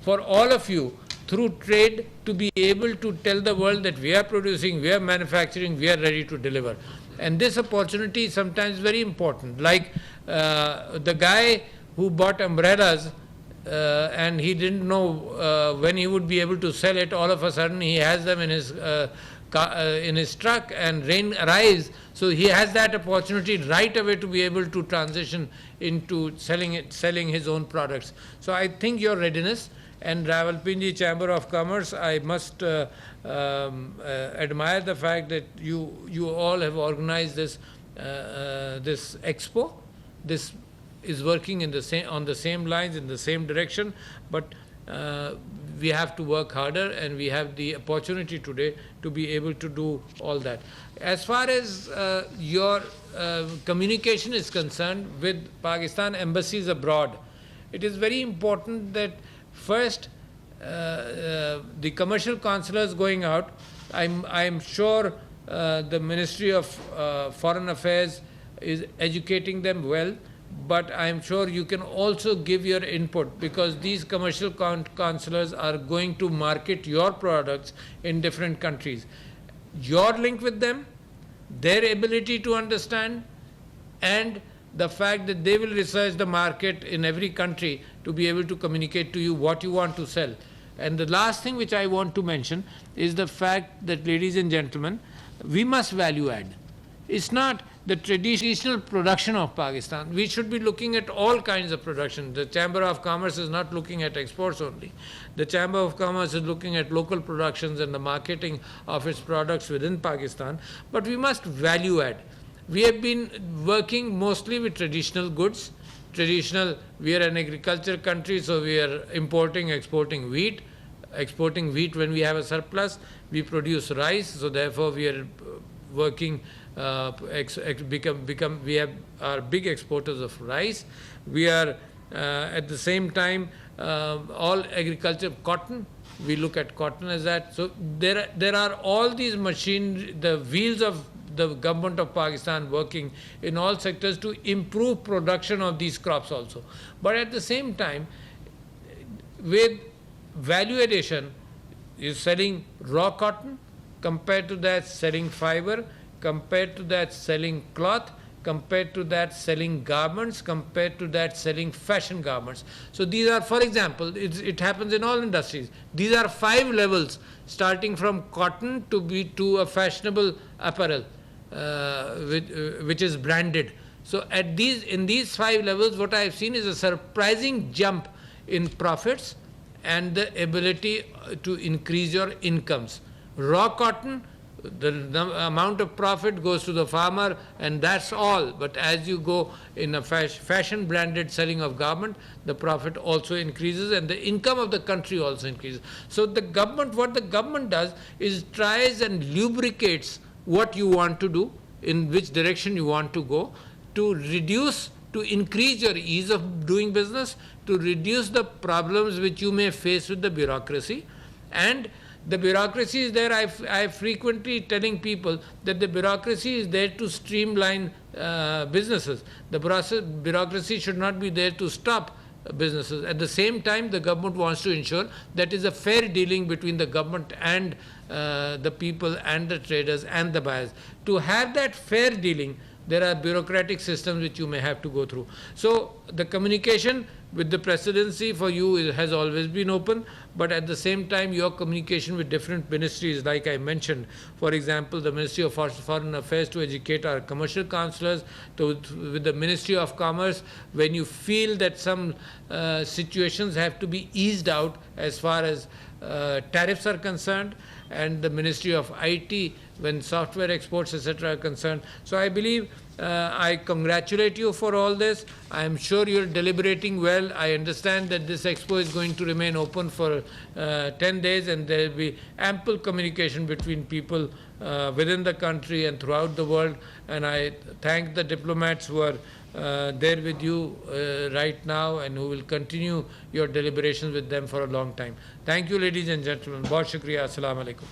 for all of you through trade to be able to tell the world that we are producing, we are manufacturing, we are ready to deliver. And this opportunity is sometimes very important. Like the guy who bought umbrellas and he didn't know when he would be able to sell it, all of a sudden he has them in his truck and rain arrives, so he has that opportunity right away to be able to transition into selling his own products. So I think your readiness, and Rawalpindi Chamber of Commerce, I must admire the fact that you all have organized this this expo. This is working on the same lines, in the same direction, but we have to work harder, and we have the opportunity today to be able to do all that. As far as your communication is concerned with Pakistan embassies abroad, it is very important that first the commercial consulars going out, I'm sure the Ministry of Foreign Affairs is educating them well, but I'm sure you can also give your input, because these commercial consulars are going to market your products in different countries. Your link with them, their ability to understand, and the fact that they will research the market in every country to be able to communicate to you what you want to sell. And the last thing which I want to mention is the fact that, ladies and gentlemen, we must value add. It's not the traditional production of Pakistan. We should be looking at all kinds of production. The Chamber of Commerce is not looking at exports only. The Chamber of Commerce is looking at local productions and the marketing of its products within Pakistan. But we must value add. We have been working mostly with traditional goods. We are an agriculture country, so we are importing, exporting wheat. Exporting wheat when we have a surplus. We produce rice, so therefore we are working, we are big exporters of rice. We are at the same time all agriculture, cotton. We look at cotton as that. So there are all these machines, the wheels of the government of Pakistan working in all sectors to improve production of these crops also. But at the same time, with value addition, is selling raw cotton, compared to that selling fiber, compared to that selling cloth, compared to that selling garments, compared to that selling fashion garments. So these are, for example, it happens in all industries. These are 5 levels, starting from cotton to a fashionable apparel, which is branded. So in these 5 levels, what I have seen is a surprising jump in profits and the ability to increase your incomes. Raw cotton, the amount of profit goes to the farmer, and that's all. But as you go in a fashion branded selling of garment, the profit also increases and the income of the country also increases. So what the government does is tries and lubricates what you want to do, in which direction you want to go, to increase your ease of doing business, to reduce the problems which you may face with the bureaucracy. And the bureaucracy is there. I frequently telling people that the bureaucracy is there to streamline businesses. The bureaucracy should not be there to stop businesses. At the same time, the government wants to ensure that is a fair dealing between the government and the people and the traders and the buyers. To have that fair dealing, there are bureaucratic systems which you may have to go through. So the communication with the presidency for you has always been open, but at the same time your communication with different ministries, like I mentioned, for example, the Ministry of Foreign Affairs to educate our commercial councillors, with the Ministry of Commerce, when you feel that some situations have to be eased out as far as tariffs are concerned, and the Ministry of IT when software exports, etc. are concerned. So I believe I congratulate you for all this. I am sure you're deliberating well. I understand that this expo is going to remain open for 10 days, and there will be ample communication between people within the country and throughout the world. And I thank the diplomats who are there with you right now and who will continue your deliberations with them for a long time. Thank you, ladies and gentlemen. Bahut shukriya. Assalamu alaikum.